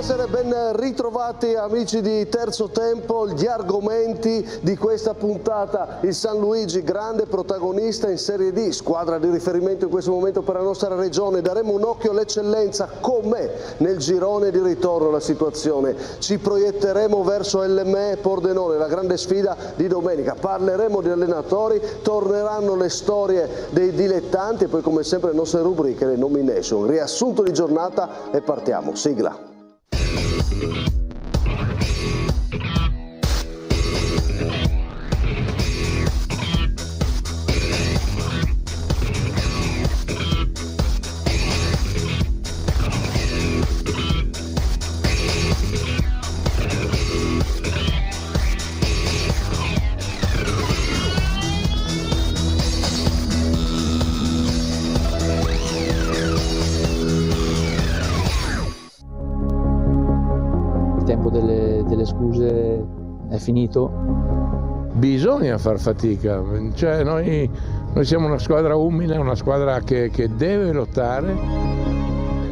Buonasera e ben ritrovati amici di Terzo Tempo. Gli argomenti di questa puntata: il San Luigi, grande protagonista in Serie D, squadra di riferimento in questo momento per la nostra regione. Daremo un occhio all'eccellenza, com'è nel girone di ritorno la situazione. Ci proietteremo verso LME Pordenone, la grande sfida di domenica. Parleremo di allenatori, torneranno le storie dei dilettanti e poi come sempre le nostre rubriche, le nomination. Riassunto di giornata e partiamo. Sigla. Delle scuse è finito. Bisogna far fatica, cioè noi siamo una squadra umile, una squadra che deve lottare.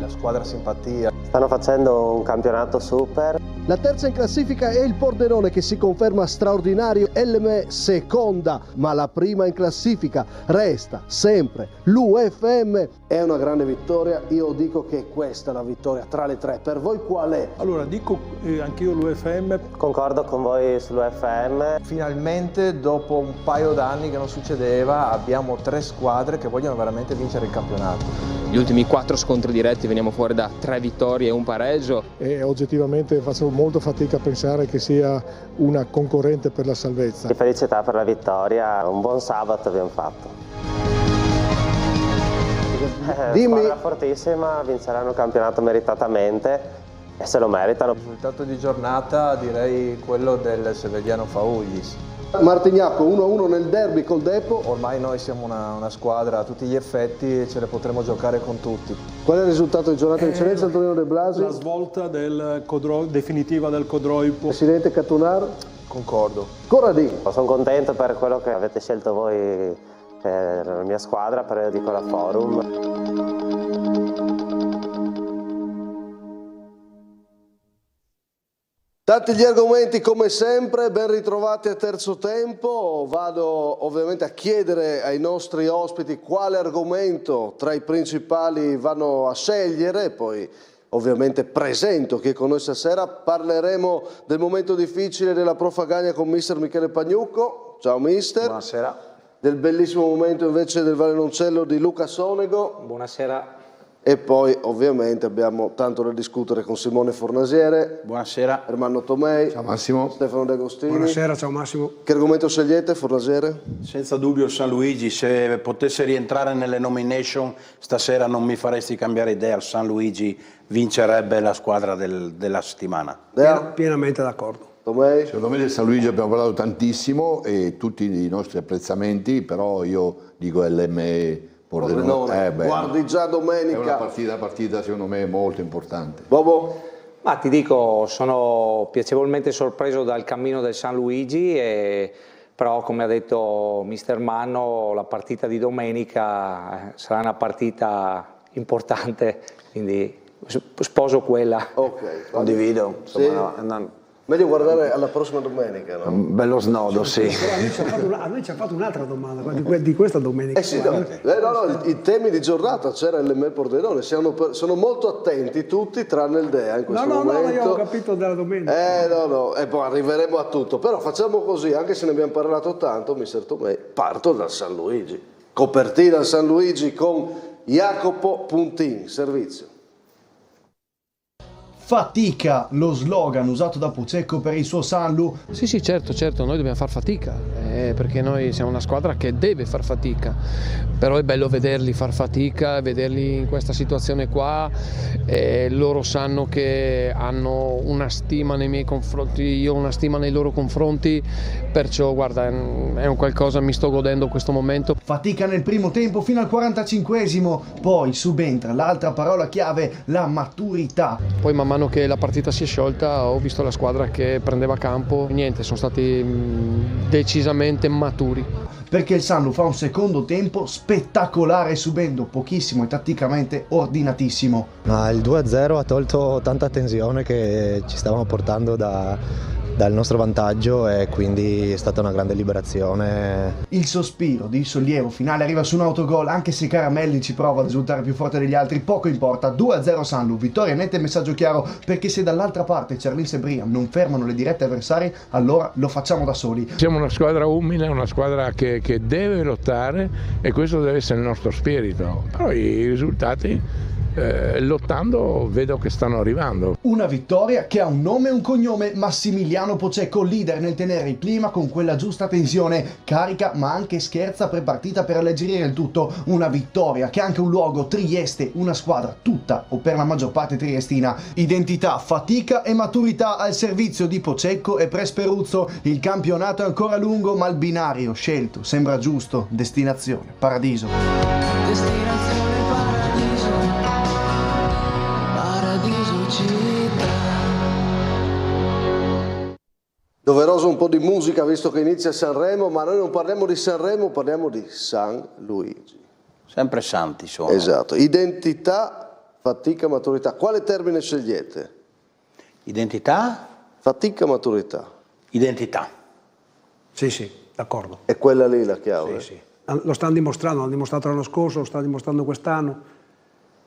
La squadra simpatia. Stanno facendo un campionato super. La terza in classifica è il Pordenone che si conferma straordinario, LME seconda, ma la prima in classifica resta sempre l'UFM. È una grande vittoria, io dico che questa è la vittoria tra le tre. Per voi qual è? Allora dico anch'io l'UFM. Concordo con voi sull'UFM. Finalmente dopo un paio d'anni che non succedeva abbiamo tre squadre che vogliono veramente vincere il campionato. Gli ultimi 4 scontri diretti veniamo fuori da 3 vittorie e un pareggio. E oggettivamente faccio molto fatica a pensare che sia una concorrente per la salvezza. Di felicità per la vittoria, un buon sabato abbiamo fatto. Dimmi. Squadra fortissima, vinceranno il campionato meritatamente e se lo meritano. Il risultato di giornata direi quello del Sevegliano Fauglis. Martignacco 1-1 nel derby col Depo. Ormai noi siamo una squadra a tutti gli effetti e ce le potremo giocare con tutti. Qual è il risultato di giornata di eccellenza, Antonino De Blasi? La svolta definitiva del Codroipo. Presidente Catunar? Concordo. Corradini. Sono contento per quello che avete scelto voi per la mia squadra, però io dico la Forum. Tanti gli argomenti come sempre, ben ritrovati a Terzo Tempo. Vado ovviamente a chiedere ai nostri ospiti quale argomento tra i principali vanno a scegliere, poi ovviamente presento chi è con noi stasera. Parleremo del momento difficile della Profagagna con mister Michele Pagnucco. Ciao mister. Buonasera. Del bellissimo momento invece del Vallenoncello di Luca Sonego. Buonasera. E poi ovviamente abbiamo tanto da discutere con Simone Fornasiere. Buonasera. Ermanno Tomei. Ciao Massimo. Stefano De Agostini. Buonasera, ciao Massimo. Che argomento scegliete, Fornasiere? Senza dubbio il San Luigi, se potesse rientrare nelle nomination stasera non mi faresti cambiare idea, il San Luigi vincerebbe la squadra della settimana. Pienamente d'accordo. Tomei? Secondo me del San Luigi abbiamo parlato tantissimo e tutti i nostri apprezzamenti, però io dico LME Pordenone. Guardi già domenica. È una partita secondo me molto importante. Bobo? Ma ti dico, sono piacevolmente sorpreso dal cammino del San Luigi, però come ha detto mister Manno la partita di domenica sarà una partita importante, quindi sposo quella. Ok. Condivido. Sì. Insomma, Meglio guardare alla prossima domenica, no? un bello snodo, sì. A noi ci ha fatto un'altra domanda di questa domenica. Sì, i temi di giornata c'era LME Pordenone, sono molto attenti tutti tranne il Dea in questo momento. No, io ho capito della domenica. E poi arriveremo a tutto, però facciamo così, anche se ne abbiamo parlato tanto, mister Tomei, parto dal San Luigi. Copertina San Luigi con Jacopo Puntin, servizio. Fatica, lo slogan usato da Pucecco per il suo Sanlu. Sì, certo, noi dobbiamo far fatica, perché noi siamo una squadra che deve far fatica, però è bello vederli far fatica, vederli in questa situazione qua, loro sanno che hanno una stima nei miei confronti, io ho una stima nei loro confronti, perciò guarda, è un qualcosa, mi sto godendo questo momento. Fatica nel primo tempo fino al 45esimo, poi subentra l'altra parola chiave, la maturità. Poi man mano che la partita si è sciolta ho visto la squadra che prendeva campo, niente, sono stati decisamente veramente maturi. Perché il Sanlu fa un secondo tempo spettacolare, subendo pochissimo e tatticamente ordinatissimo. Ma il 2-0 ha tolto tanta tensione che ci stavamo portando dal nostro vantaggio, e quindi è stata una grande liberazione. Il sospiro di sollievo finale arriva su un autogol, anche se Caramelli ci prova a risultare più forte degli altri, poco importa. 2-0 Sanlu, vittoria netta e messaggio chiaro, perché se dall'altra parte Charlis e Brian non fermano le dirette avversarie, allora lo facciamo da soli. Siamo una squadra umile, una squadra che deve lottare, e questo deve essere il nostro spirito. Però i risultati, lottando, vedo che stanno arrivando. Una vittoria che ha un nome e un cognome: Massimiliano Pocecco, leader nel tenere il clima con quella giusta tensione, carica ma anche scherza pre-partita per alleggerire il tutto. Una vittoria che ha anche un luogo: Trieste, una squadra tutta o per la maggior parte triestina. Identità, fatica e maturità al servizio di Pocecco e Presperuzzo. Il campionato è ancora lungo, ma il binario scelto sembra giusto: destinazione paradiso. Doveroso un po' di musica visto che inizia Sanremo, ma noi non parliamo di Sanremo, parliamo di San Luigi. Sempre santi sono. Esatto. Identità, fatica, maturità. Quale termine scegliete? Identità? Fatica, maturità. Identità. Sì, d'accordo. È quella lì la chiave? Sì. Lo stanno dimostrando, l'hanno dimostrato l'anno scorso, lo stanno dimostrando quest'anno.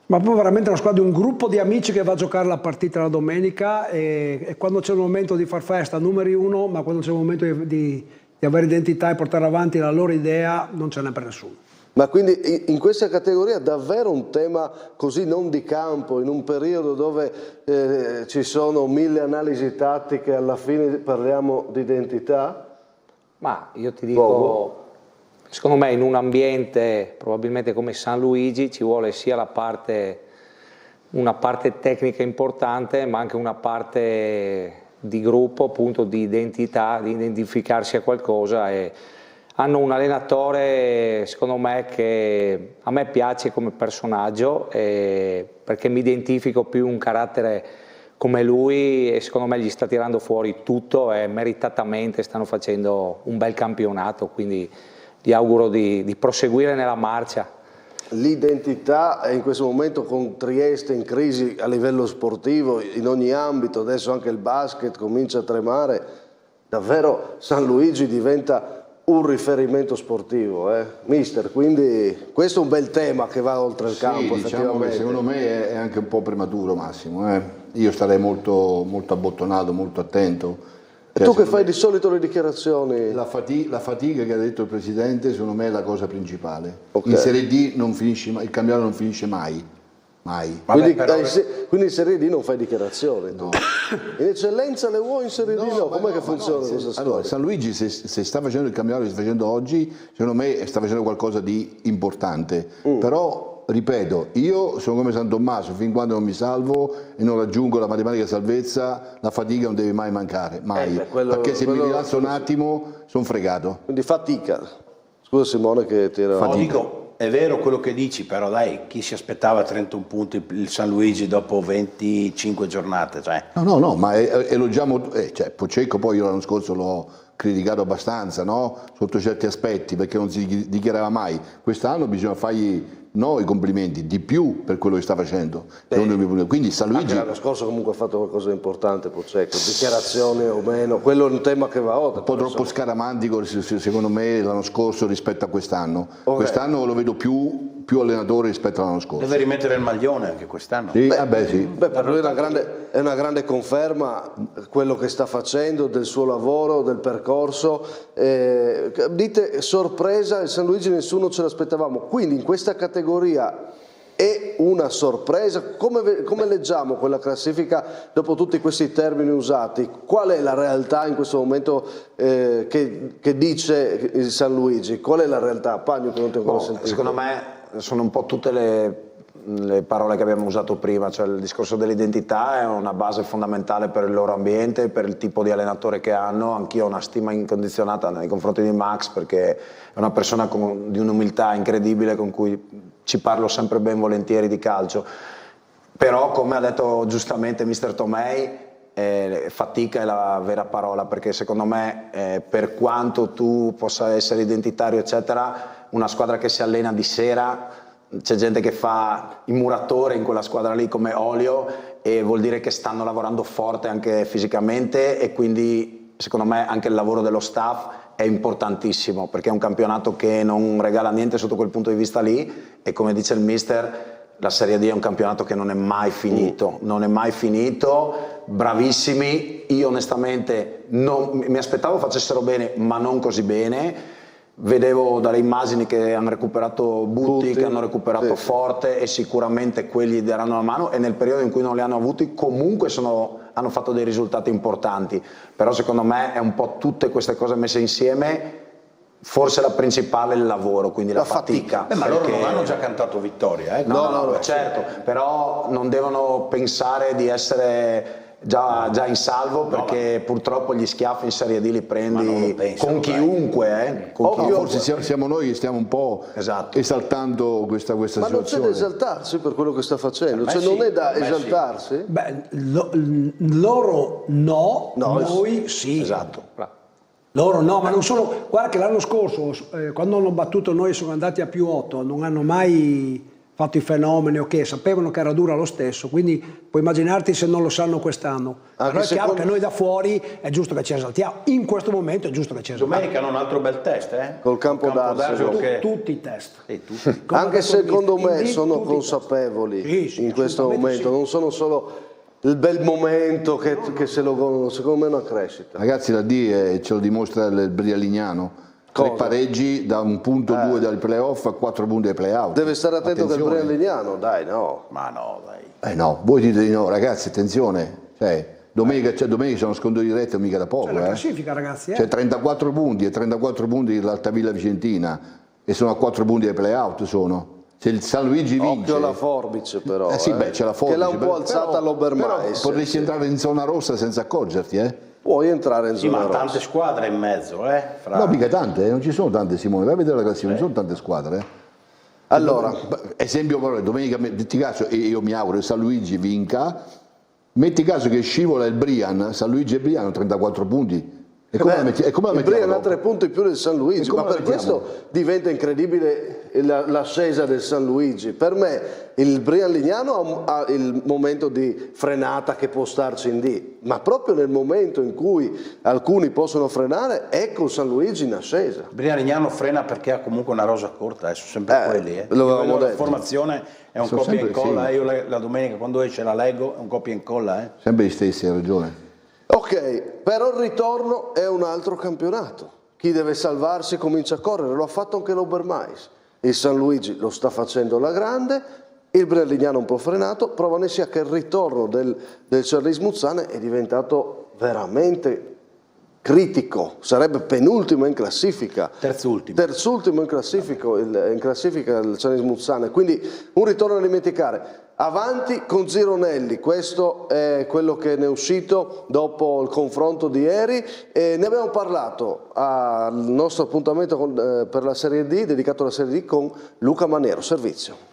Ma poi veramente una squadra di un gruppo di amici che va a giocare la partita la domenica, e quando c'è il momento di far festa numeri uno, ma quando c'è il momento di avere identità e portare avanti la loro idea non ce n'è per nessuno. Ma quindi in questa categoria davvero un tema così non di campo, in un periodo dove ci sono 1000 analisi tattiche, alla fine parliamo di identità? Ma io ti dico, secondo me in un ambiente probabilmente come San Luigi ci vuole sia una parte tecnica importante, ma anche una parte di gruppo, appunto di identità, di identificarsi a qualcosa, e hanno un allenatore secondo me che a me piace come personaggio, perché mi identifico più un carattere come lui, e secondo me gli sta tirando fuori tutto e meritatamente stanno facendo un bel campionato, quindi gli auguro di proseguire nella marcia. L'identità è in questo momento con Trieste in crisi a livello sportivo, in ogni ambito, adesso anche il basket comincia a tremare, davvero San Luigi diventa un riferimento sportivo, mister, quindi questo è un bel tema che va oltre il campo. Diciamo che secondo me è anche un po' prematuro, Massimo, io starei molto abbottonato, molto attento. E tu che fai di solito le dichiarazioni? La fatica che ha detto il Presidente secondo me è la cosa principale. Okay. In Serie D non finisce mai, il campionato non finisce mai. Quindi in Serie D non fai dichiarazioni? No. In eccellenza le vuoi in Serie D? No, com'è che funziona questa storia? Allora, San Luigi se sta facendo il campionato che sta facendo oggi, secondo me sta facendo qualcosa di importante, però ripeto, io sono come San Tommaso, fin quando non mi salvo e non raggiungo la matematica salvezza, la fatica non deve mai mancare, mai, perché se mi rilasso un attimo sono fregato. Quindi fatica. Scusa Simone che ti era... Dico, è vero quello che dici, però dai, chi si aspettava 31 punti il San Luigi dopo 25 giornate? Cioè. No, ma elogiamo, Pocecco poi io l'anno scorso l'ho criticato abbastanza, no? Sotto certi aspetti, perché non si dichiarava mai. Quest'anno bisogna fargli i complimenti, di più per quello che sta facendo. Quindi San Luigi... Anche l'anno scorso comunque ha fatto qualcosa di importante Pocecco, dichiarazione o meno, quello è un tema che va oltre. Un po' troppo scaramantico secondo me l'anno scorso rispetto a quest'anno. Quest'anno lo vedo più allenatore rispetto all'anno scorso. Deve rimettere il maglione anche quest'anno. Sì, sì. Per lui è una grande conferma quello che sta facendo, del suo lavoro, del percorso. Dite sorpresa, il San Luigi nessuno ce l'aspettavamo, quindi in questa categoria è una sorpresa. Come leggiamo quella classifica dopo tutti questi termini usati? Qual è la realtà in questo momento che dice il San Luigi? Qual è la realtà? Pagno che non ti ho ancora sentito. Secondo me sono un po' tutte le parole che abbiamo usato prima, cioè il discorso dell'identità è una base fondamentale per il loro ambiente, per il tipo di allenatore che hanno. Anch'io ho una stima incondizionata nei confronti di Max, perché è una persona di un'umiltà incredibile con cui ci parlo sempre ben volentieri di calcio, però come ha detto giustamente mister Tomei, fatica è la vera parola, perché secondo me per quanto tu possa essere identitario eccetera, una squadra che si allena di sera, c'è gente che fa il muratore in quella squadra lì come Olio, e vuol dire che stanno lavorando forte anche fisicamente, e quindi secondo me anche il lavoro dello staff è importantissimo, perché è un campionato che non regala niente sotto quel punto di vista lì, e come dice il mister, la Serie D è un campionato che non è mai finito, non è mai finito, bravissimi, io onestamente mi aspettavo facessero bene, ma non così bene, vedevo dalle immagini che hanno recuperato Butti, che hanno recuperato Forte, e sicuramente quelli daranno la mano, e nel periodo in cui non li hanno avuti comunque hanno fatto dei risultati importanti, però secondo me è un po' tutte queste cose messe insieme. Forse la principale è il lavoro, quindi la fatica. Ma loro non hanno già cantato vittoria, eh? No, certo, però non devono pensare di essere già in salvo, perché purtroppo gli schiaffi in Serie D li prendi con chiunque. Forse siamo noi che stiamo un po' esaltando questa situazione. Ma non c'è da esaltarsi per quello che sta facendo, non è da esaltarsi? Beh, loro no, noi sì. Esatto. Loro no, ma non solo, guarda che l'anno scorso quando hanno battuto noi e sono andati a +8, non hanno mai fatto i fenomeni, ok, sapevano che era dura lo stesso, quindi puoi immaginarti se non lo sanno quest'anno. Però è chiaro che noi da fuori è giusto che ci esaltiamo, in questo momento è giusto che ci esaltiamo. Domenica hanno un altro bel test, Col campo d'Arsio. Tutti i test. Anche secondo me sono consapevoli in questo momento, non sono solo il bel momento che se lo godono, secondo me è una crescita. Ragazzi, la D ce lo dimostra il Brialignano. 3 pareggi da un punto 2 dal playoff a 4 punti ai playout. Deve stare attento che il Brialignano, dai, no. Ma no, dai. No, voi dite di no, ragazzi, attenzione. Domenica c'è uno scontro diretto mica da poco. C'è la classifica, ragazzi. C'è 34 punti e 34 punti l'Altavilla Vicentina, e sono a 4 punti ai playout sono. Se il San Luigi vince... Occhio alla forbice però, c'è la forbice. Che l'ha un po' alzata all'Obermais. Potresti entrare in zona rossa senza accorgerti, Puoi entrare in zona rossa. Ma tante squadre in mezzo, No, mica tante, non ci sono tante, Simone, vai a vedere la classifica, non ci sono tante squadre. Allora, esempio, domenica, metti caso, e io mi auguro che San Luigi vinca, metti caso che scivola il Brian, San Luigi e Brian hanno 34 punti. E come la mettiamo? Il Brian ha 3 punti in più del San Luigi, ma per questo diventa incredibile l'ascesa del San Luigi. Per me il Brian Lignano ha il momento di frenata che può starci in D, ma proprio nel momento in cui alcuni possono frenare, ecco il San Luigi in ascesa. Brian Lignano frena perché ha comunque una rosa corta, sono sempre quelli. La formazione è un copia e incolla, io la domenica quando esce la leggo, è un copia e incolla. Sempre gli stessi, hai ragione. Ok, però il ritorno è un altro campionato. Chi deve salvarsi comincia a correre, lo ha fatto anche l'Obermais. Il San Luigi lo sta facendo alla grande, il Brialignano un po' frenato, prova ne sia che il ritorno del Cerlis Muzzane è diventato veramente critico, sarebbe penultimo in classifica. Terzultimo in classifica il Cerlis Muzzane, quindi un ritorno da dimenticare. Avanti con Zironelli, questo è quello che ne è uscito dopo il confronto di ieri, e ne abbiamo parlato al nostro appuntamento per la Serie D, dedicato alla Serie D, con Luca Maniero. Servizio.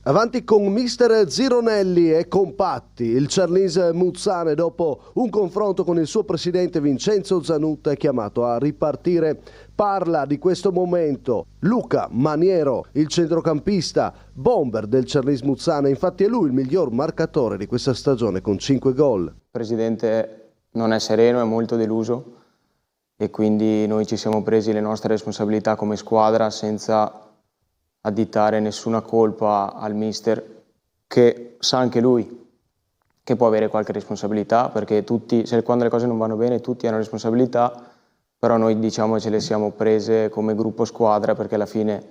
Avanti con mister Zironelli e compatti, il Cerlis Muzzane dopo un confronto con il suo presidente Vincenzo Zanutta è chiamato a ripartire. Parla di questo momento Luca Maniero, il centrocampista bomber del Cerlis Muzzane, infatti è lui il miglior marcatore di questa stagione con 5 gol. Il presidente non è sereno, è molto deluso e quindi noi ci siamo presi le nostre responsabilità come squadra senza additare nessuna colpa al mister, che sa anche lui che può avere qualche responsabilità, perché quando le cose non vanno bene tutti hanno responsabilità, però noi diciamo ce le siamo prese come gruppo squadra, perché alla fine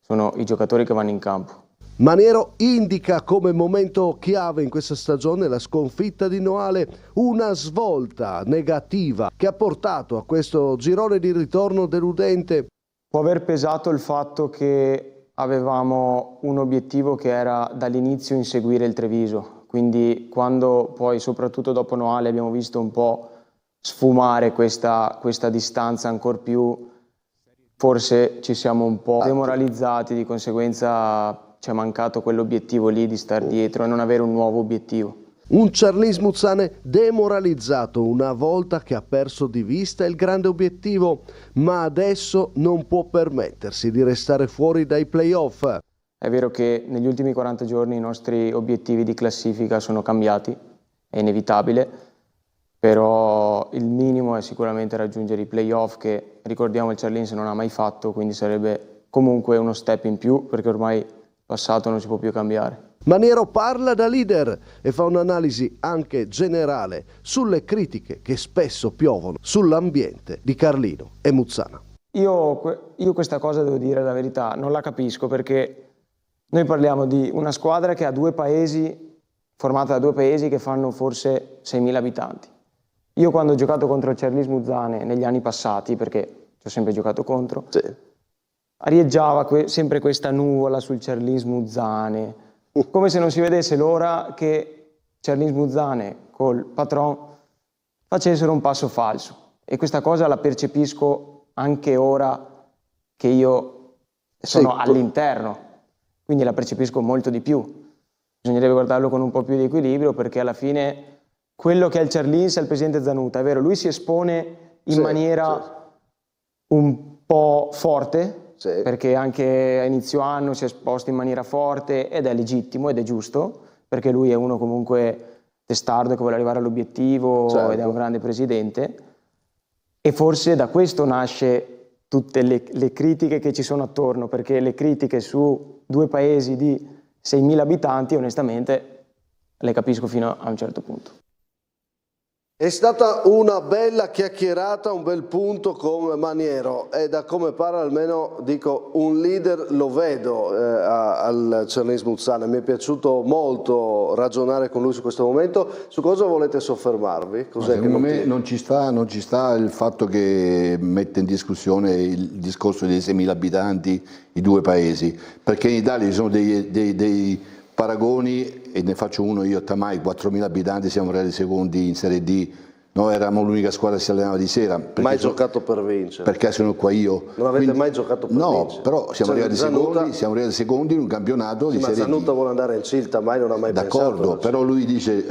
sono i giocatori che vanno in campo. Maniero indica come momento chiave in questa stagione la sconfitta di Noale, una svolta negativa che ha portato a questo girone di ritorno deludente. Può aver pesato il fatto che avevamo un obiettivo che era dall'inizio inseguire il Treviso, quindi quando poi soprattutto dopo Noale abbiamo visto un po' sfumare questa distanza ancor più, forse ci siamo un po' demoralizzati, di conseguenza ci è mancato quell'obiettivo lì di star dietro e non avere un nuovo obiettivo. Un Charly Muzzane demoralizzato una volta che ha perso di vista il grande obiettivo, ma adesso non può permettersi di restare fuori dai playoff. È vero che negli ultimi 40 giorni i nostri obiettivi di classifica sono cambiati, è inevitabile, però il minimo è sicuramente raggiungere i playoff che, ricordiamo, il Charlinse non ha mai fatto, quindi sarebbe comunque uno step in più perché ormai il passato non si può più cambiare. Maniero parla da leader e fa un'analisi anche generale sulle critiche che spesso piovono sull'ambiente di Carlino e Muzzana. Io questa cosa, devo dire la verità, non la capisco, perché noi parliamo di una squadra che ha due paesi, formata da due paesi che fanno forse 6.000 abitanti. Io quando ho giocato contro il Charly Muzzane negli anni passati, perché ci ho sempre giocato contro, sì, arieggiava sempre questa nuvola sul Charly Muzzane, come se non si vedesse l'ora che Charly Muzzane col patron facessero un passo falso. E questa cosa la percepisco anche ora che io sono all'interno, quindi la percepisco molto di più. Bisognerebbe guardarlo con un po' più di equilibrio, perché alla fine quello che è il Charlinse è il presidente Zanuta, è vero, lui si espone in maniera un po' forte, perché anche a inizio anno si è esposto in maniera forte ed è legittimo ed è giusto, perché lui è uno comunque testardo che vuole arrivare all'obiettivo ed è un grande presidente, e forse da questo nasce tutte le critiche che ci sono attorno, perché le critiche su due paesi di 6.000 abitanti onestamente le capisco fino a un certo punto. È stata una bella chiacchierata, un bel punto con Maniero, e da come pare almeno dico un leader lo vedo al Charly Muzzane. Mi è piaciuto molto ragionare con lui su questo momento. Su cosa volete soffermarvi? Secondo me non ci sta il fatto che mette in discussione il discorso dei 6.000 abitanti, i due paesi, perché in Italia ci sono dei paragoni, e ne faccio uno io a Tamai, 4.000 abitanti, siamo arrivati secondi in Serie D, noi eravamo l'unica squadra che si allenava di sera. Mai giocato per vincere? Perché sono qua io. Non avete mai giocato per vincere? No, però siamo arrivati secondi in un campionato di Serie D. Ma Zanuta vuole andare in Cilta, mai non ha mai pensato. D'accordo, però lui dice,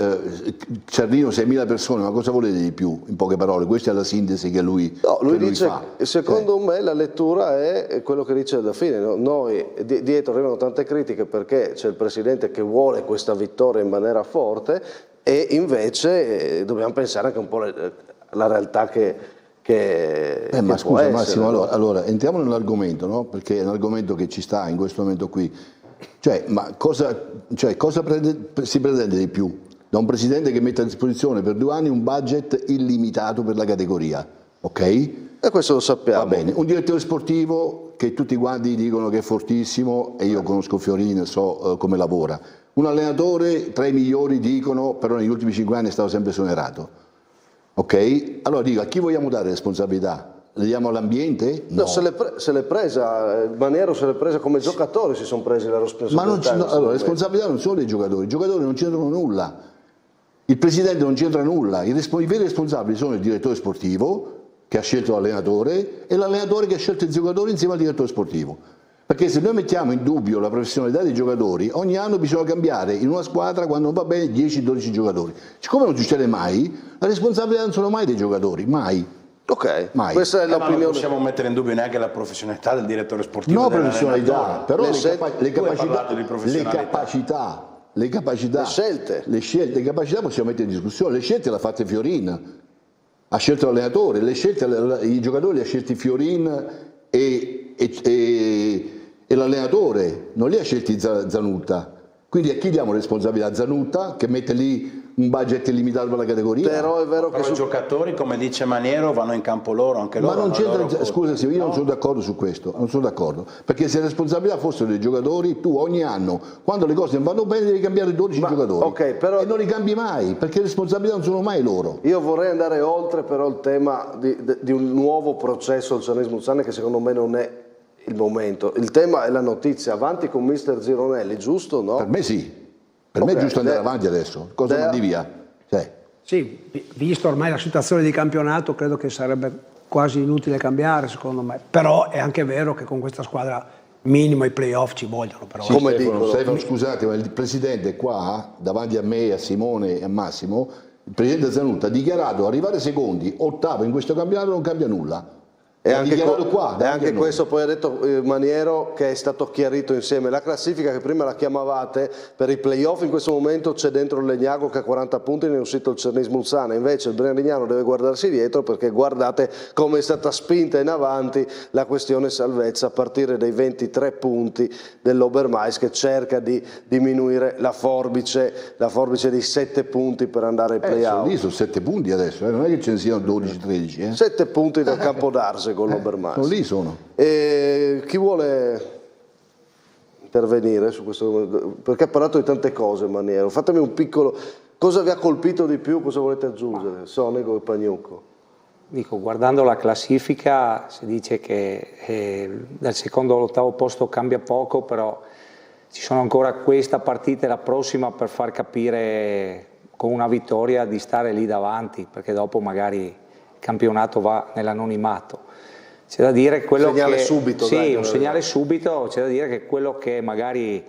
Ciardino 6.000 persone, ma cosa volete di più? In poche parole, questa è la sintesi che lui fa. No, lui dice, secondo me la lettura è quello che dice alla fine, no? Noi dietro arrivano tante critiche perché c'è il presidente che vuole questa vittoria in maniera forte, e invece dobbiamo pensare anche un po' alla realtà che ma scusa essere, Massimo, no? allora entriamo nell'argomento, no? Perché è un argomento che ci sta in questo momento qui. Ma cosa si pretende di più da un presidente che mette a disposizione per 2 anni un budget illimitato per la categoria, ok? E questo lo sappiamo. Va bene, un direttore sportivo che tutti quanti dicono che è fortissimo, e io conosco Fiorini e so come lavora. Un allenatore tra i migliori dicono, però negli ultimi 5 anni è stato sempre esonerato. Ok? Allora dico, a chi vogliamo dare responsabilità? Le diamo all'ambiente? No. Se l'è presa, Maniero se l'è presa come giocatori, si sono presi la responsabilità. Ma allora, le responsabilità non sono dei giocatori, i giocatori non c'entrano nulla. Il presidente non c'entra nulla, i veri responsabili sono il direttore sportivo che ha scelto l'allenatore e l'allenatore che ha scelto i giocatori insieme al direttore sportivo. Perché se noi mettiamo in dubbio la professionalità dei giocatori, ogni anno bisogna cambiare in una squadra, quando non va bene, 10-12 giocatori. Siccome non succede mai, la responsabilità non sono mai dei giocatori, mai. Ok, mai. Questa è l'opinione. Non possiamo mettere in dubbio neanche la professionalità del direttore sportivo. No, professionalità, però le capacità possiamo mettere in discussione. Le scelte le ha fatte Fiorin, ha scelto l'allenatore, i giocatori li ha scelti Fiorin e l'allenatore, non li ha scelti Zanuta. Quindi a chi diamo responsabilità? Zanuta, che mette lì un budget illimitato per la categoria? Però è vero che i giocatori, come dice Maniero, vanno in campo loro, anche loro. Ma non c'entra, scusa, io non sono d'accordo su questo, non sono d'accordo, perché se le responsabilità fossero dei giocatori, tu ogni anno, quando le cose non vanno bene, devi cambiare 12 giocatori. E non li cambi mai, perché le responsabilità non sono mai loro. Io vorrei andare oltre però il tema di un nuovo processo al Charly Muzzane, che secondo me non è il momento. Il tema è la notizia, avanti con mister Gironelli, giusto o no? Per me sì, per me è giusto andare avanti adesso, cosa mandi via? Sì, visto ormai la situazione di campionato, credo che sarebbe quasi inutile cambiare, secondo me, però è anche vero che con questa squadra minimo i playoff ci vogliono però. Sì, come Stefano, scusate, ma il presidente qua, davanti a me, a Simone e a Massimo, il presidente Zanutta ha dichiarato arrivare secondi, ottavo in questo campionato non cambia nulla. E anche questo poi ha detto Maniero, che è stato chiarito insieme. La classifica che prima la chiamavate per i playoff, in questo momento c'è dentro il Legnago che ha 40 punti, ne è uscito il Cernis Mulsanne, invece il Briandignano deve guardarsi dietro, perché guardate come è stata spinta in avanti la questione salvezza a partire dai 23 punti dell'Obermais, che cerca di diminuire la forbice di 7 punti per andare ai playoff. Lì sono 7 punti adesso, non è che ce ne siano 12-13. 7 punti dal Campo d'Arse con l'Obermais. Lì sono. E chi vuole intervenire su questo? Perché ha parlato di tante cose, Maniero. Fatemi un piccolo... Cosa vi ha colpito di più? Cosa volete aggiungere? Sonego e Pagnucco. Dico, guardando la classifica si dice che dal secondo all'ottavo posto cambia poco, però ci sono ancora questa partita e la prossima per far capire con una vittoria di stare lì davanti, perché dopo magari il campionato va nell'anonimato. C'è da dire quello segnale che... subito, sì, dai, un segnale subito, c'è da dire che quello che magari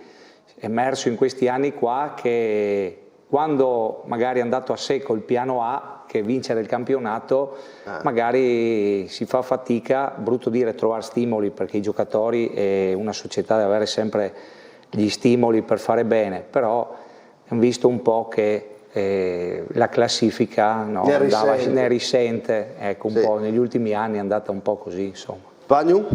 è emerso in questi anni qua, che quando magari è andato a secco il piano A, che vincere il campionato, magari si fa fatica, brutto dire trovare stimoli, perché i giocatori e una società deve avere sempre gli stimoli per fare bene, però abbiamo visto un po' che la classifica ne risente, ecco, un po' negli ultimi anni è andata un po' così, insomma. Pagnu?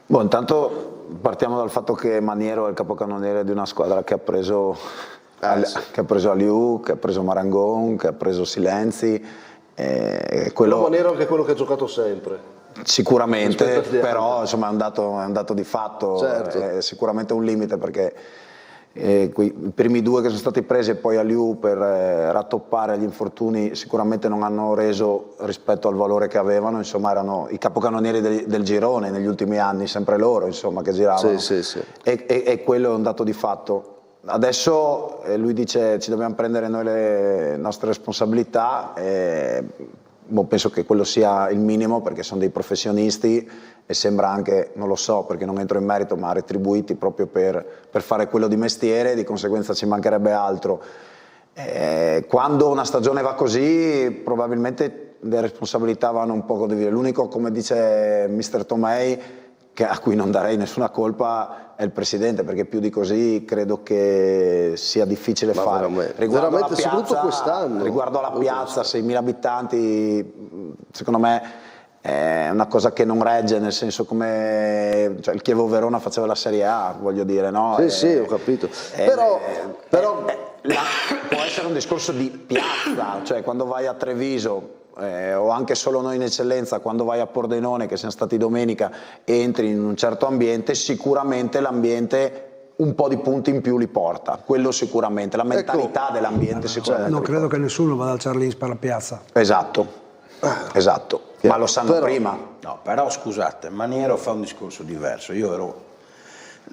Boh, intanto partiamo dal fatto che Maniero è il capocannoniere di una squadra che ha preso Aliou, che ha preso Marangon, che ha preso Silenzi. Maniero è anche quello che ha giocato sempre. Sicuramente, però insomma è un dato di fatto, certo. È sicuramente un limite, perché i primi due che sono stati presi e poi Aliou per rattoppare gli infortuni sicuramente non hanno reso rispetto al valore che avevano, insomma erano i capocannonieri del girone negli ultimi anni, sempre loro insomma che giravano, sì. E quello è un dato di fatto. Adesso lui dice ci dobbiamo prendere noi le nostre responsabilità, penso che quello sia il minimo, perché sono dei professionisti e sembra anche, non lo so perché non entro in merito, ma retribuiti proprio per fare quello di mestiere, di conseguenza ci mancherebbe altro. Quando una stagione va così probabilmente le responsabilità vanno un po' condivise. L'unico, come dice Mister Tomei, a cui non darei nessuna colpa, è il presidente, perché più di così credo che sia difficile fare. Veramente, soprattutto quest'anno. Riguardo alla piazza, 6.000 abitanti, secondo me è una cosa che non regge, nel senso come il Chievo Verona faceva la Serie A, voglio dire, no? Sì, ho capito. Però può essere un discorso di piazza, cioè quando vai a Treviso, o anche solo noi in eccellenza, quando vai a Pordenone, che siamo stati domenica, e entri in un certo ambiente, sicuramente l'ambiente un po' di punti in più li porta, quello sicuramente, la mentalità dell'ambiente sicuramente. Non credo che nessuno vada al Charlins per la piazza. Esatto, ma lo sanno prima. No, però scusate, Maniero fa un discorso diverso,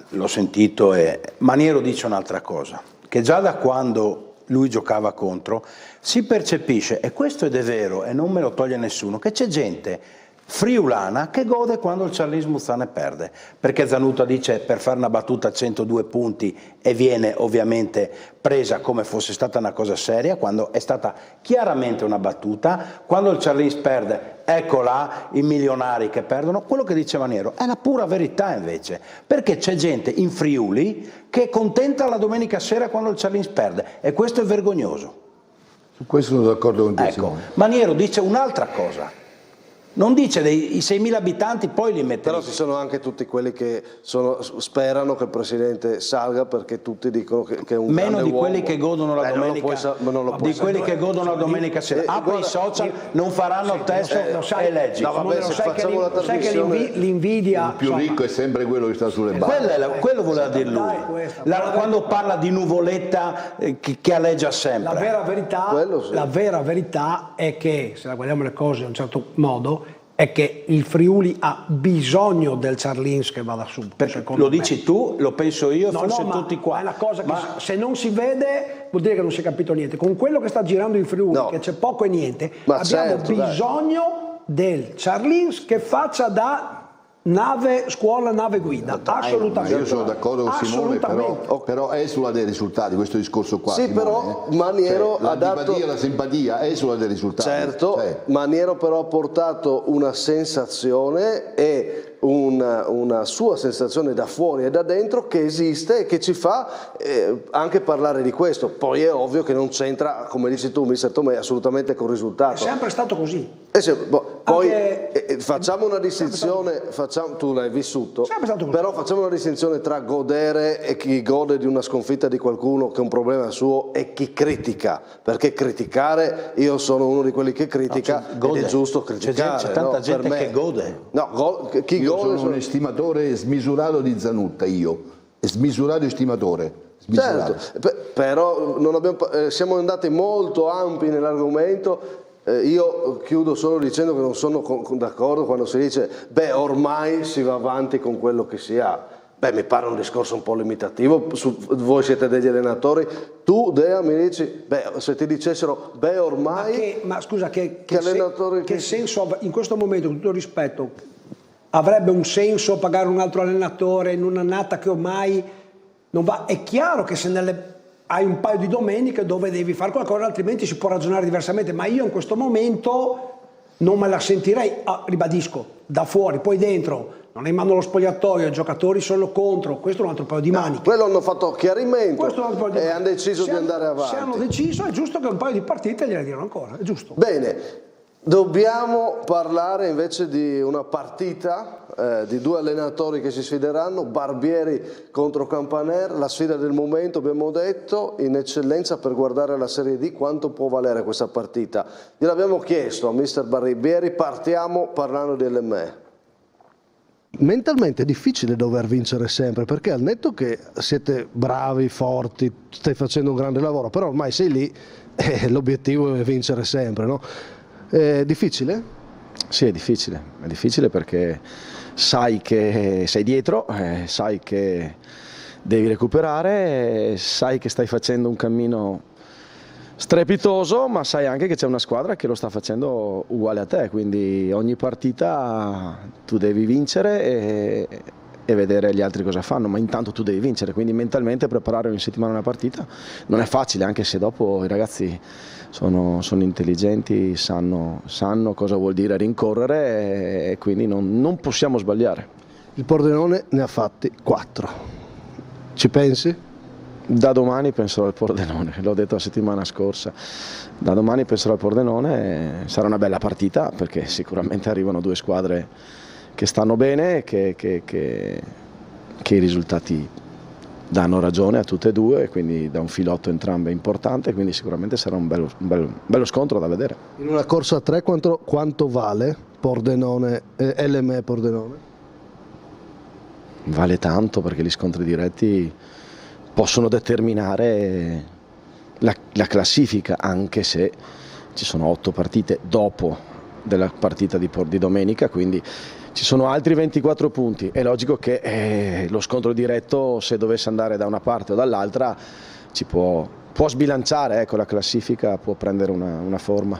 l'ho sentito e Maniero dice un'altra cosa, che già da quando lui giocava contro, si percepisce, e questo ed è vero e non me lo toglie nessuno, che c'è gente friulana che gode quando il Charlins Mulsanne perde, perché Zanutta dice per fare una battuta a 102 punti e viene ovviamente presa come fosse stata una cosa seria, quando è stata chiaramente una battuta. Quando il Charlins perde, ecco là i milionari che perdono. Quello che dice Maniero è la pura verità invece, perché c'è gente in Friuli che è contenta la domenica sera quando il Charlins perde, e questo è vergognoso. Su questo sono d'accordo con te, Simone. Maniero dice un'altra cosa. Non dice i 6.000 abitanti, poi li mette. Però ci sono anche tutti quelli che sperano che il presidente salga, perché tutti dicono che è un grande meno di uomo. quelli che godono la domenica, di quelli che godono la domenica sera. Apri i social, non faranno testo e leggi. No, vabbè, se facciamo la trasmissione, l'invidia. Il più ricco è sempre quello che sta sulle barre. Quello voleva dire lui. Quando parla di nuvoletta che alleggia sempre. La vera verità è che, se la guardiamo le cose in un certo modo, è che il Friuli ha bisogno del Charlins che vada su. Lo dici tu, lo penso io, forse tutti qua. È una cosa che se non si vede vuol dire che non si è capito niente. Con quello che sta girando in Friuli, che c'è poco e niente, abbiamo bisogno del Charlins che faccia da nave scuola, nave guida, assolutamente. Io sono d'accordo con Simone, però esula dei risultati, questo discorso qua. Sì, Simone, però Maniero ha dato... la simpatia esula dei risultati. Certo, Maniero però ha portato una sensazione e una sua sensazione da fuori e da dentro che esiste e che ci fa anche parlare di questo. Poi è ovvio che non c'entra, come dici tu, mister Tomei, assolutamente col risultato. È sempre stato così. Poi facciamo una distinzione, tu l'hai vissuto, però facciamo una distinzione tra godere e chi gode di una sconfitta di qualcuno che è un problema suo e chi critica, perché criticare, io sono uno di quelli che critica, ed è giusto criticare. C'è tanta gente che gode. Chi io sono un estimatore smisurato di Zanutta, è smisurato estimatore. Certo, però siamo andati molto ampi nell'argomento. Io chiudo solo dicendo che non sono d'accordo quando si dice ormai si va avanti con quello che si ha. Mi pare un discorso un po' limitativo, voi siete degli allenatori, tu Dea mi dici, se ti dicessero ormai... Ma scusa, che senso in questo momento, con tutto rispetto, avrebbe un senso pagare un altro allenatore in un'annata che ormai non va? È chiaro che se hai un paio di domeniche dove devi fare qualcosa, altrimenti si può ragionare diversamente, ma io in questo momento non me la sentirei, ribadisco, da fuori, poi dentro non è in mano lo spogliatoio, i giocatori sono contro, questo è un altro paio di maniche. Quello hanno fatto chiarimento e hanno deciso di andare avanti. Se hanno deciso è giusto che un paio di partite gliele diano ancora, è giusto. Bene, dobbiamo parlare invece di una partita di due allenatori che si sfideranno, Barbieri contro Campaner, la sfida del momento abbiamo detto, in eccellenza per guardare la Serie D, quanto può valere questa partita? Gliel'abbiamo chiesto a mister Barbieri, partiamo parlando di LME. Mentalmente è difficile dover vincere sempre, perché al netto che siete bravi, forti, stai facendo un grande lavoro, però ormai sei lì e l'obiettivo è vincere sempre, no? È difficile? Sì, è difficile perché sai che sei dietro, sai che devi recuperare, sai che stai facendo un cammino strepitoso, ma sai anche che c'è una squadra che lo sta facendo uguale a te, quindi ogni partita tu devi vincere e vedere gli altri cosa fanno, ma intanto tu devi vincere, quindi mentalmente preparare ogni settimana una partita non è facile, anche se dopo i ragazzi sono intelligenti, sanno cosa vuol dire rincorrere e quindi non possiamo sbagliare. Il Pordenone ne ha fatti 4, ci pensi? Da domani penserò al Pordenone, l'ho detto la settimana scorsa, da domani penserò al Pordenone, sarà una bella partita perché sicuramente arrivano due squadre che stanno bene, che i risultati danno ragione a tutte e due, quindi da un filotto entrambe importante, quindi sicuramente sarà un bello scontro da vedere. In una corsa a 3 quanto vale Pordenone, LME Pordenone? Vale tanto perché gli scontri diretti possono determinare la classifica, anche se ci sono 8 partite dopo della partita di domenica, quindi ci sono altri 24 punti. È logico che lo scontro diretto, se dovesse andare da una parte o dall'altra, ci può sbilanciare, ecco, la classifica può prendere una forma.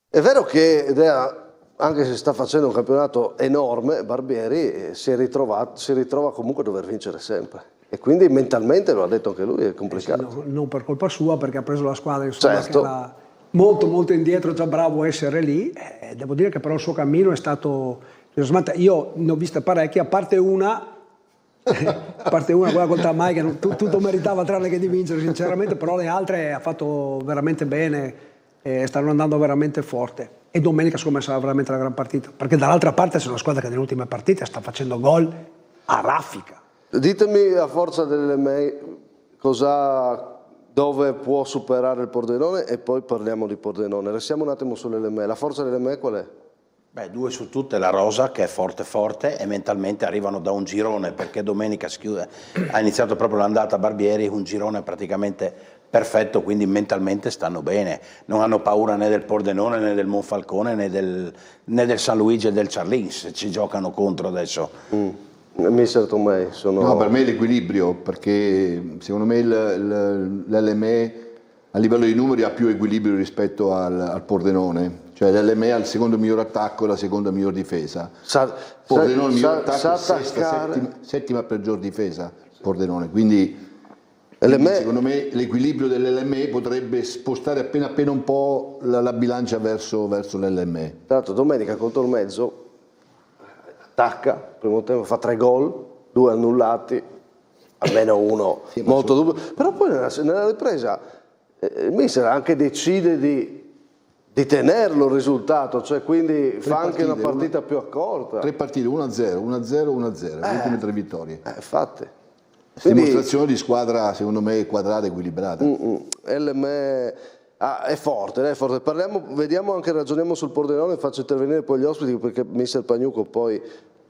È vero che anche se sta facendo un campionato enorme, Barbieri si ritrova comunque a dover vincere sempre. E quindi mentalmente, lo ha detto anche lui, è complicato. Non per colpa sua, perché ha preso la squadra certo. Che era molto indietro, già bravo a essere lì. Devo dire che però il suo cammino è stato entusiasmante. Io ne ho viste parecchie, a parte una quella col Tamai, che tutto meritava tranne che di vincere sinceramente, però le altre ha fatto veramente bene, stanno andando veramente forte. E domenica secondo me sarà veramente una gran partita, perché dall'altra parte c'è una squadra che nelle ultime partite sta facendo gol a raffica. Ditemi a forza dell'LME dove può superare il Pordenone e poi parliamo di Pordenone. Restiamo un attimo sull'LME. La forza dell'LME qual è? 2 su tutte, la Rosa che è forte e mentalmente arrivano da un girone, perché domenica si chiude, ha iniziato proprio l'andata Barbieri, un girone praticamente perfetto, quindi mentalmente stanno bene, non hanno paura né del Pordenone né del Monfalcone né del San Luigi e del Charlins, ci giocano contro adesso. Mister Tomei, No, per me è l'equilibrio, perché secondo me l'LME a livello di numeri ha più equilibrio rispetto al Pordenone, cioè l'LME ha il secondo miglior attacco e la seconda miglior difesa. Pordenone il miglior attacco, settima peggior difesa, Pordenone, quindi secondo me l'equilibrio dell'LME potrebbe spostare appena un po' la bilancia verso l'LME. Tra l'altro domenica contro il Mezzo attacca, primo tempo fa 3 gol, 2 annullati, almeno uno molto dubbio, però poi nella ripresa il mister anche decide di tenerlo il risultato, cioè quindi fa anche una partita più accorta. 3 partite, 1-0, 1-0, 1-0, le ultime 3 vittorie. Infatti. Dimostrazione di squadra, secondo me, quadrata e equilibrata. LME è forte, è forte. Vediamo anche, ragioniamo sul Pordenone, faccio intervenire poi gli ospiti perché mister Pagnucco poi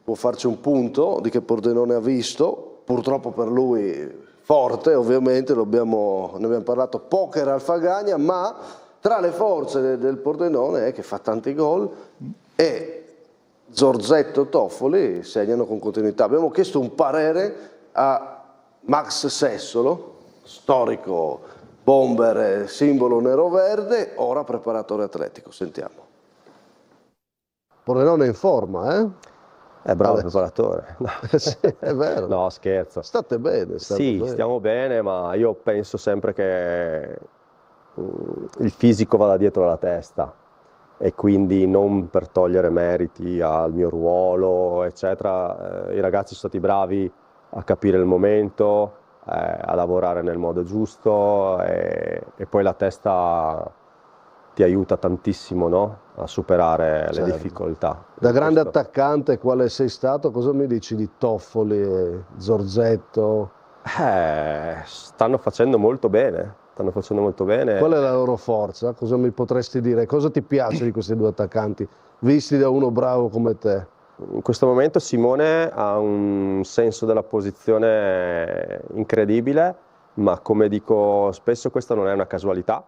può farci un punto di che Pordenone ha visto, purtroppo per lui forte ovviamente, ne abbiamo parlato, poker Alfagagna, ma tra le forze del Pordenone è che fa tanti gol e Zorzetto, Toffoli segnano con continuità. Abbiamo chiesto un parere a Max Sessolo, storico bomber, simbolo nero-verde, ora preparatore atletico. Sentiamo. Pordenone è in forma, eh? È bravo il preparatore. No. Sì, è vero. No, scherzo. State bene. Sì, stiamo bene, ma io penso sempre che il fisico vada dietro alla testa e quindi non per togliere meriti al mio ruolo, eccetera. I ragazzi sono stati bravi a capire il momento, a lavorare nel modo giusto e poi la testa ti aiuta tantissimo, no? A superare le difficoltà. Da grande attaccante quale sei stato, cosa mi dici di Toffoli e Zorzetto? Stanno facendo molto bene. Qual è la loro forza? Cosa mi potresti dire? Cosa ti piace di questi 2 attaccanti, visti da uno bravo come te? In questo momento Simone ha un senso della posizione incredibile, ma come dico spesso questa non è una casualità,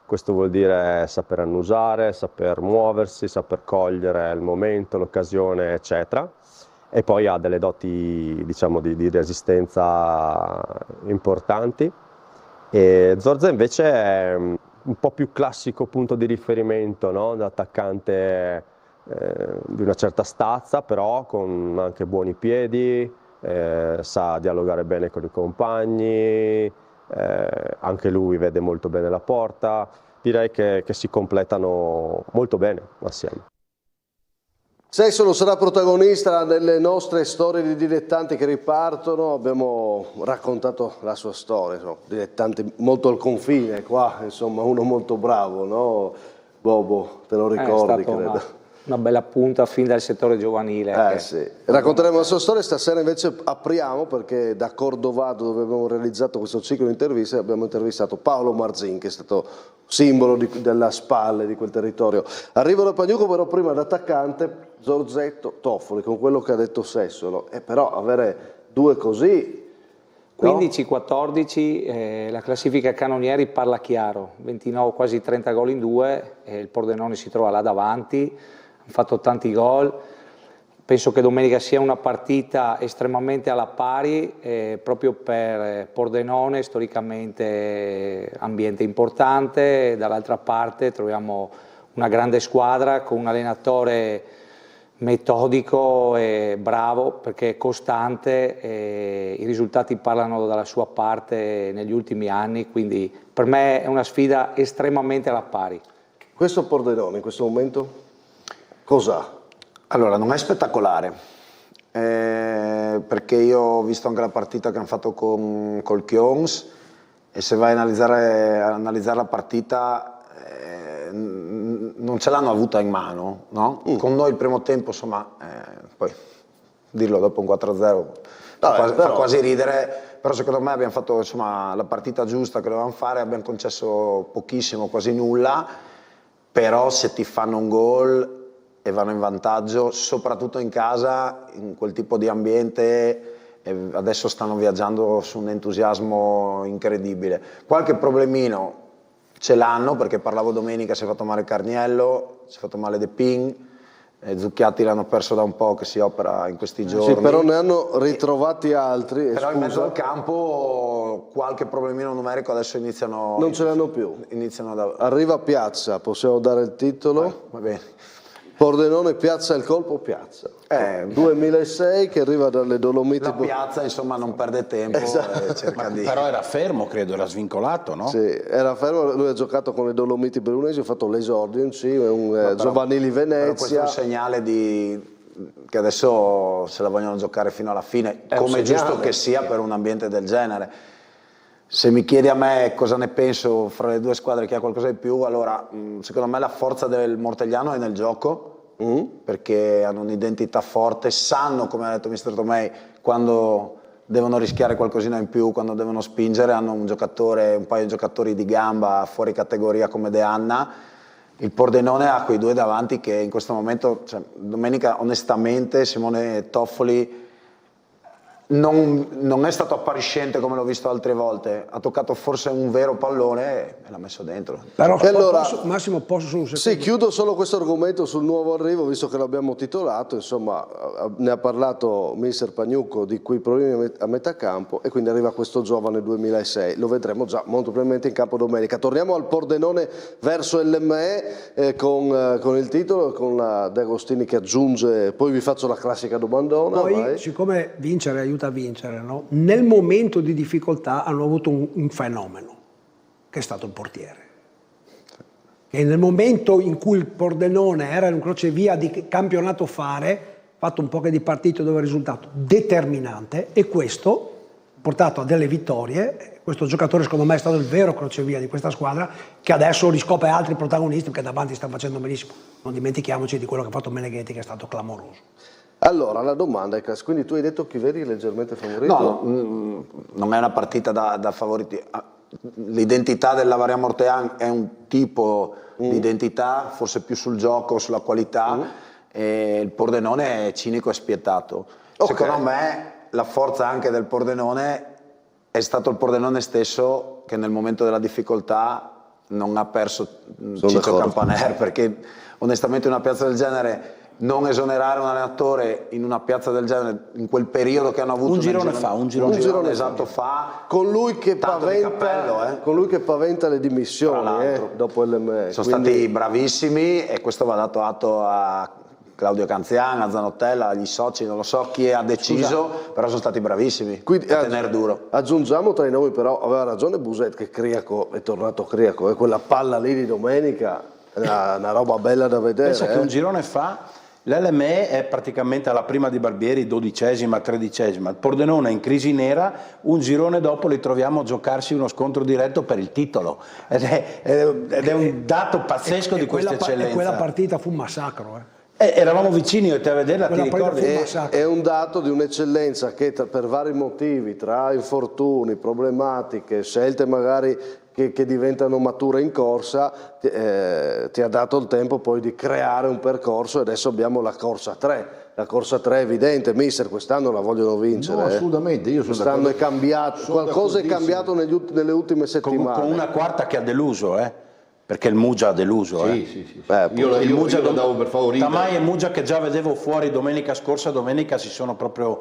questo vuol dire saper annusare, saper muoversi, saper cogliere il momento, l'occasione, eccetera. E poi ha delle doti, diciamo, di resistenza importanti. E Zorza invece è un po' più classico punto di riferimento, no? Da attaccante di una certa stazza, però con anche buoni piedi, sa dialogare bene con i compagni, anche lui vede molto bene la porta. Direi che si completano molto bene assieme. Sessolo sarà protagonista delle nostre storie di dilettanti che ripartono, abbiamo raccontato la sua storia, insomma, dilettanti molto al confine qua, insomma uno molto bravo, no? Bobo, te lo ricordi? È stata una bella punta fin dal settore giovanile. Sì. Racconteremo la sua storia, stasera invece apriamo perché da Cordovado, dove abbiamo realizzato questo ciclo di interviste, abbiamo intervistato Paolo Marzin, che è stato simbolo della spalle di quel territorio. Arrivo da Pagnucco, però prima da attaccante, Zorzetto, Toffoli, con quello che ha detto Sessolo, però avere 2 così... 15-14, la classifica cannonieri parla chiaro, 29, quasi 30 gol in 2, il Pordenone si trova là davanti, hanno fatto tanti gol, penso che domenica sia una partita estremamente alla pari, proprio per Pordenone, storicamente ambiente importante, dall'altra parte troviamo una grande squadra con un allenatore metodico e bravo perché è costante e i risultati parlano dalla sua parte negli ultimi anni, quindi per me è una sfida estremamente alla pari. Questo Pordenone in questo momento cos'ha? Allora, non è spettacolare, perché io ho visto anche la partita che hanno fatto col Chions e se vai a analizzare la partita non ce l'hanno avuta in mano, no? Con noi il primo tempo, insomma, poi dirlo dopo un 4-0 fa quasi ridere, però secondo me abbiamo fatto, insomma, la partita giusta che dovevamo fare, abbiamo concesso pochissimo, quasi nulla, però se ti fanno un gol e vanno in vantaggio, soprattutto in casa, in quel tipo di ambiente, adesso stanno viaggiando su un entusiasmo incredibile. Qualche problemino ce l'hanno, perché parlavo domenica, si è fatto male Carniello, si è fatto male De Pin, Zucchiatti l'hanno perso da un po', che si opera in questi giorni. Sì, però ne hanno ritrovati altri. Però in mezzo al campo qualche problemino numerico adesso iniziano. Non ce l'hanno più. Iniziano Arriva Piazza, possiamo dare il titolo? Va bene. Pordenone piazza il colpo, Piazza. 2006 che arriva dalle Dolomiti. La Piazza insomma non perde tempo. Esatto. Cerca di... Però era fermo, credo, era svincolato, no? Sì, era fermo, lui ha giocato con le Dolomiti Bellunesi, ha fatto l'esordio in C, un Giovanili Venezia. Però questo è un segnale che adesso se la vogliono giocare fino alla fine, come è giusto che sia per un ambiente del genere. Se mi chiedi a me cosa ne penso fra le due squadre che ha qualcosa di più, allora secondo me la forza del Mortegliano è nel gioco, perché hanno un'identità forte, sanno, come ha detto mister Tomei, quando devono rischiare qualcosina in più, quando devono spingere, hanno un paio di giocatori di gamba fuori categoria come De Anna. Il Pordenone ha quei due davanti che in questo momento, domenica onestamente Simone Toffoli non è stato appariscente come l'ho visto altre volte, ha toccato forse un vero pallone e l'ha messo dentro. Però Massimo, posso solo un secondo? Sì, chiudo solo questo argomento sul nuovo arrivo, visto che l'abbiamo titolato, insomma ne ha parlato mister Pagnucco di quei problemi a metà campo e quindi arriva questo giovane 2006, lo vedremo già molto probabilmente in campo domenica. Torniamo al Pordenone verso l'ME con il titolo, con la De Agostini che aggiunge, poi vi faccio la classica domandona. Poi, siccome vincere aiuta a vincere, no? Nel momento di difficoltà hanno avuto un fenomeno, che è stato il portiere. E nel momento in cui il Pordenone era in un crocevia di campionato fare, fatto un po' che di partite dove è risultato determinante, e questo portato a delle vittorie. Questo giocatore secondo me è stato il vero crocevia di questa squadra, che adesso riscopre altri protagonisti che davanti stanno facendo benissimo. Non dimentichiamoci di quello che ha fatto Meneghetti, che è stato clamoroso. Allora, la domanda è, quindi tu hai detto che vedi leggermente favorito? No, non è una partita da favoriti. L'identità della Varia Mortean è un tipo di identità, forse più sul gioco, sulla qualità, e il Pordenone è cinico e spietato. Okay. Secondo me la forza anche del Pordenone è stato il Pordenone stesso che nel momento della difficoltà non ha perso Ciccio Campaner, perché onestamente una piazza del genere, non esonerare un allenatore in una piazza del genere in quel periodo che hanno avuto un girone fa con lui che paventa le dimissioni dopo l'ME. Sono stati bravissimi e questo va dato atto a Claudio Canzian, a Zanottella, agli soci, non lo so chi ha deciso, però sono stati bravissimi a tenere duro. Aggiungiamo tra i nomi, però aveva ragione Buset che Criaco è tornato Criaco, e quella palla lì di domenica è una roba bella da vedere. Pensa che un girone fa l'LME è praticamente alla prima di Barbieri, 12ª, 13ª. Il Pordenone è in crisi nera, un girone dopo li troviamo a giocarsi uno scontro diretto per il titolo. Ed è un dato pazzesco di questa eccellenza. E quella partita fu un massacro. Eravamo vicini io e te a vederla, ti ricordi? È un dato di un'eccellenza che per vari motivi, tra infortuni, problematiche, scelte magari che diventano mature in corsa, ti ha dato il tempo poi di creare un percorso, e adesso abbiamo la corsa 3. La corsa 3 è evidente, mister, quest'anno la vogliono vincere. No, assolutamente, io sono quest'anno è cambiato, qualcosa è cambiato nelle ultime settimane. Con una quarta che ha deluso, perché il Muggia ha deluso. Sì. Io lo davo per favorito. Tamai e Muggia, che già vedevo fuori domenica scorsa, domenica si sono proprio,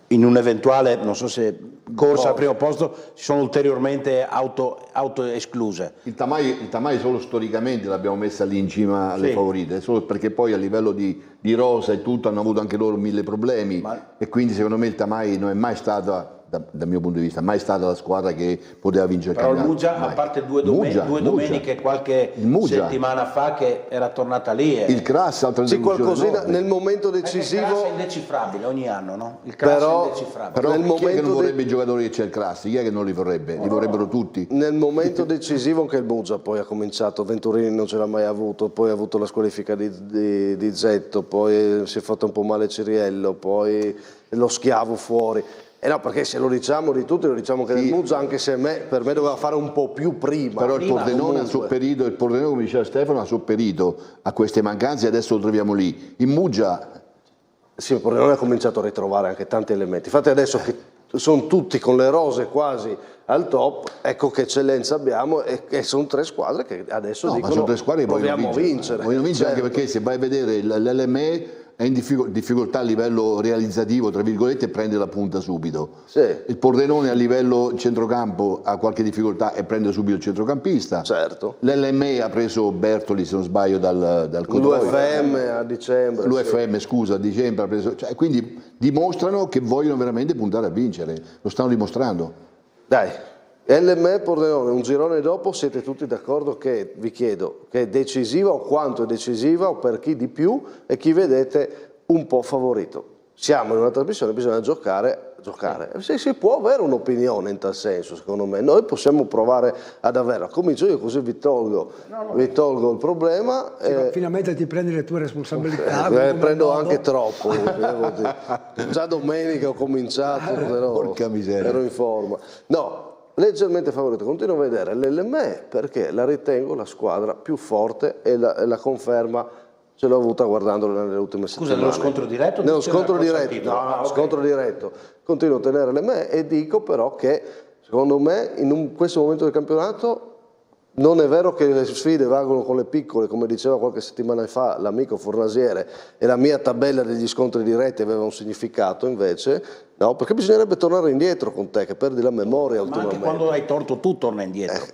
in un'eventuale, non so se corsa al primo posto, si sono ulteriormente auto-escluse. Il Tamai solo storicamente l'abbiamo messa lì in cima alle favorite, solo perché poi a livello di rosa e tutto hanno avuto anche loro 1000 problemi, e quindi secondo me il Tamai non è mai stata, dal mio punto di vista, mai stata la squadra che poteva vincere. Però il Muggia, a parte due domeniche qualche settimana fa, che era tornata lì. Il Crass, altra qualcosina nel momento decisivo. Il Crass è indecifrabile ogni anno, no? Il Crass è indecifrabile. Però chi è che non vorrebbe i giocatori che c'è il Crass? Chi è che non li vorrebbe? Li vorrebbero tutti. Nel momento decisivo anche il Muggia poi ha cominciato, Venturini non ce l'ha mai avuto, poi ha avuto la squalifica di Zetto, poi si è fatto un po' male Ciriello, poi lo Schiavo fuori. No, perché se lo diciamo di tutti, lo diciamo che del Muggia, anche se per me doveva fare un po' più prima. Però il Pordenone ha sopperito, come diceva Stefano, ha sopperito a queste mancanze e adesso lo troviamo lì. Il Muggia... Sì, il Pordenone ha cominciato a ritrovare anche tanti elementi. Infatti adesso che sono tutti con le rose quasi al top, ecco che eccellenza abbiamo e sono 3 squadre che adesso no, dicono ma sono 3 squadre che proviamo a vincere. Vogliono vincere, certo. Anche perché se vai a vedere l'LME è in difficoltà a livello realizzativo, tra virgolette, e prende la punta subito. Sì. Il Pordenone a livello centrocampo ha qualche difficoltà e prende subito il centrocampista. Certo. L'LME ha preso Bertoli, se non sbaglio, dal Codogno. L'UFM a dicembre. L'UFM, scusa, a dicembre ha preso... Cioè, quindi dimostrano che vogliono veramente puntare a vincere, lo stanno dimostrando. Dai. LME Pordenone, un girone dopo, siete tutti d'accordo che, vi chiedo, che è decisiva o quanto è decisiva o per chi di più e chi vedete un po' favorito? Siamo in una trasmissione, bisogna giocare. Se si può avere un'opinione in tal senso, secondo me, noi possiamo provare ad averla. Comincio io così vi tolgo il problema. Finalmente ti prendi le tue responsabilità. Prendo anche troppo. Già domenica ho cominciato, però ero in forma. No. Leggermente favorito, continuo a vedere l'LME perché la ritengo la squadra più forte e la conferma ce l'ho avuta guardandola nelle ultime settimane. Nello scontro diretto? Nello scontro diretto, scontro diretto. Continuo a tenere l'LME e dico però che secondo me in questo momento del campionato non è vero che le sfide valgono con le piccole, come diceva qualche settimana fa l'amico Fornasiere, e la mia tabella degli scontri diretti aveva un significato invece, no, perché bisognerebbe tornare indietro con te, che perdi la memoria ultimamente. Ma anche quando hai torto tu torna indietro.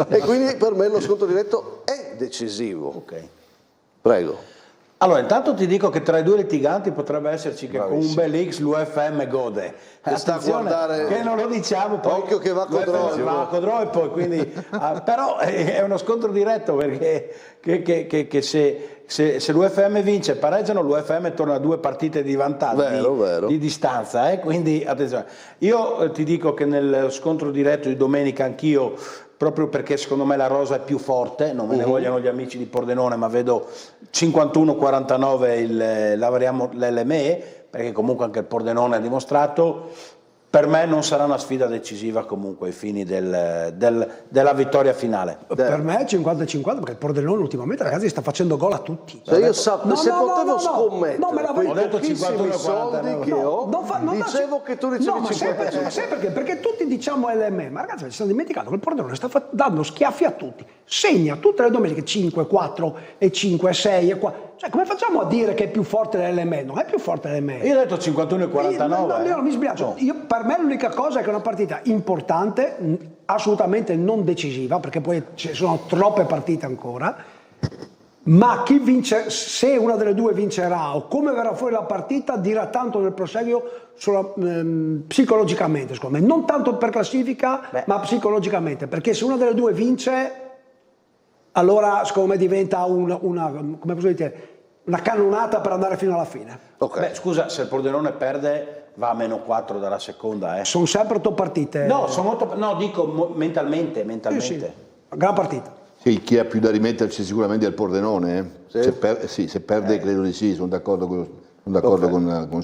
E quindi per me lo scontro diretto è decisivo. Ok. Prego. Allora, intanto ti dico che tra i due litiganti potrebbe esserci che con un bel X l'UFM gode. Che sta a guardare... Che non lo diciamo poi. Occhio che va a Codroio. Va a Codroio poi, quindi... però è uno scontro diretto perché che se l'UFM vince e pareggiano, l'UFM torna a 2 partite di vantaggio, di distanza. Quindi attenzione. Io ti dico che nel scontro diretto di domenica anch'io, proprio perché secondo me la rosa è più forte, non me ne vogliono gli amici di Pordenone, ma vedo 51-49 l'LME, perché comunque anche il Pordenone ha dimostrato. Per me non sarà una sfida decisiva comunque ai fini della vittoria finale. Per me è 50-50 perché il Pordenone ultimamente, ragazzi, sta facendo gol a tutti. Se io potevo scommettere ho detto 51 soldi che ho, dicevo che tu dicevi 50. Ma sai perché? Perché tutti diciamo LME, ma ragazzi ci stiamo dimenticando che il Pordenone sta dando schiaffi a tutti, segna tutte le domeniche 5, 4 e 5, 6 e 4. Cioè, come facciamo a dire che è più forte l'LME? Non è più forte l'LME. Io ho detto 51-49. Io non mi sbilancio. Per me l'unica cosa è che è una partita importante, assolutamente non decisiva, perché poi ci sono troppe partite ancora, ma chi vince, se una delle due vincerà o come verrà fuori la partita, dirà tanto nel proseguio psicologicamente, secondo me. Non tanto per classifica, ma psicologicamente, perché se una delle due vince, allora secondo me diventa come posso dire, una cannonata per andare fino alla fine. Okay. Beh, scusa, se il Pordenone perde va a -4 dalla seconda. Sono sempre 8 partite. No, dico mentalmente. Sì. Gran partita. Sì, chi ha più da rimetterci sicuramente è il Pordenone. Sì. Se perde credo di sì, sono d'accordo con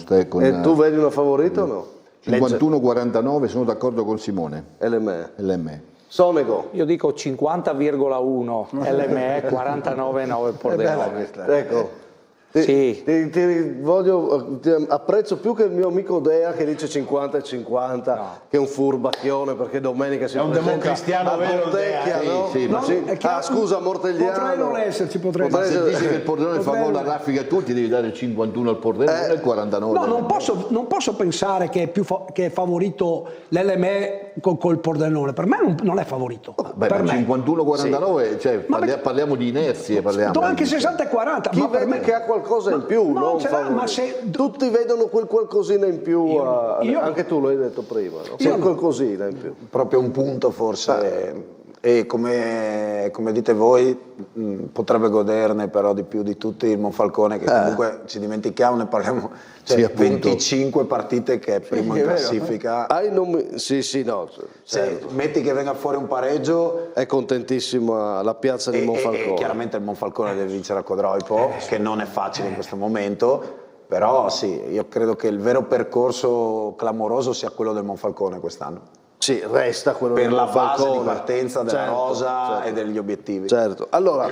te. E tu vedi una favorita o no? 51-49, sono d'accordo con Simone. LME. Sonego. Io dico 50,1 LME, 49,9 Pordenone. Ecco. Sì. Ti apprezzo più che il mio amico Dea che dice 50-50, che è un furbacchione perché domenica si presenta democristiano a Montecchia, no? Scusa, Mortegliano. Potrei non esserci, Ma se dici che il Pordenone fa gol a raffica a tutti, devi dare il 51 al Pordenone e il 49. No, non posso pensare che è favorito l'LME col Pordenone. Per me non è favorito. Beh, 51-49, sì. Cioè, parliamo di inerzie. Anche 60-40. Chi vede che ha qualcosa in più, ma se tutti vedono quel qualcosina in più, anche tu lo hai detto prima, no? Qualcosina in più. Proprio un punto forse, e come dite voi potrebbe goderne però di più di tutti il Monfalcone, che comunque ci dimentichiamo, ne parliamo, cioè 25 partite che è primo in classifica. Certo. Metti che venga fuori un pareggio, è contentissima la piazza di Monfalcone. E chiaramente il Monfalcone deve vincere a Codroipo, che non è facile in questo momento, però sì, io credo che il vero percorso clamoroso sia quello del Monfalcone quest'anno. Sì, resta quello per del la base Falcone. di partenza della rosa e degli obiettivi. Certo, allora,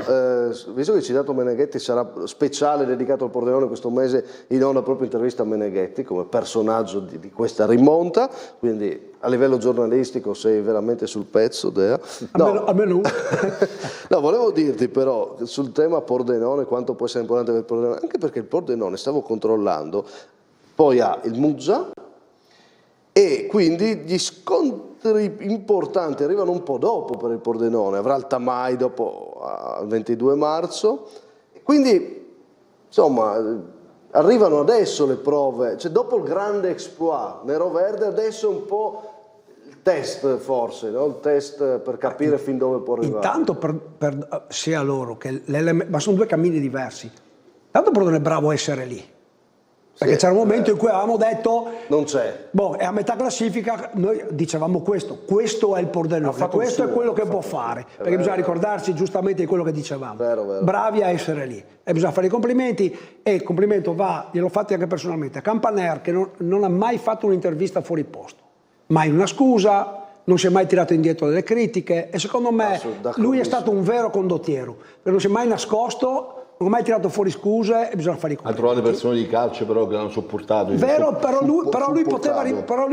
visto che hai citato Meneghetti, sarà speciale dedicato al Pordenone questo mese in onda proprio intervista a Meneghetti come personaggio di questa rimonta, quindi a livello giornalistico sei veramente sul pezzo, Dea. No, almeno. no, volevo dirti però sul tema Pordenone quanto può essere importante per il Pordenone, anche perché il Pordenone, stavo controllando, poi ha il Muggia, e quindi gli scontri importanti arrivano un po' dopo per il Pordenone, avrà il Tamai dopo il 22 marzo, quindi insomma arrivano adesso le prove, cioè dopo il grande exploit nero-verde adesso è un po' il test forse, no? Il test per capire fin dove può arrivare. Intanto sia loro che ma sono due cammini diversi, intanto Pordenone è bravo a essere lì. Perché c'era un momento in cui avevamo detto non c'è. Boh, è a metà classifica, noi dicevamo questo è il Pordenone, questo è quello che può fare, perché bisogna ricordarci giustamente di quello che dicevamo. Vero. Bravi a essere lì e bisogna fare i complimenti, e il complimento va, gliel'ho fatto anche personalmente, a Campaner che non ha mai fatto un'intervista fuori posto, mai una scusa, non si è mai tirato indietro delle critiche, e secondo me lui è stato un vero condottiero, perché non si è mai nascosto, non ho mai tirato fuori scuse e bisogna fare i complimenti. Ha trovato persone di calcio però che l'hanno sopportato. Vero, però lui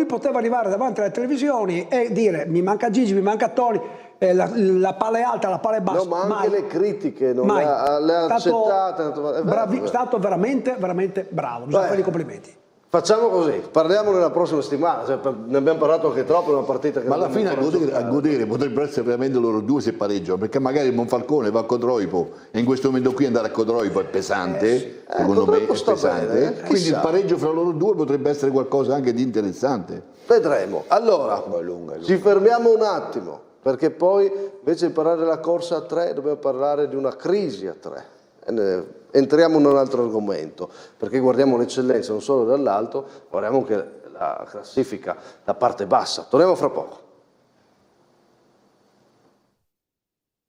poteva arrivare davanti alle televisioni e dire mi manca Gigi, mi manca Toni, la palla è alta, la palla è bassa. No, ma anche le critiche non le ha accettate. È stato veramente, veramente bravo, bisogna fare i complimenti. Facciamo così, parliamo nella prossima settimana, cioè, ne abbiamo parlato anche troppo, è una partita che... Ma alla fine a godere potrebbero essere veramente loro due se pareggiano, perché magari il Monfalcone va a Codroipo e in questo momento qui andare a Codroipo è pesante, secondo me è pesante, bene, quindi il pareggio fra loro due potrebbe essere qualcosa anche di interessante. Vedremo. Allora, ci fermiamo un attimo, perché poi invece di parlare della corsa a 3 dobbiamo parlare di una crisi a 3. Entriamo in un altro argomento, perché guardiamo l'eccellenza non solo dall'alto, guardiamo anche la classifica da parte bassa. Torniamo fra poco.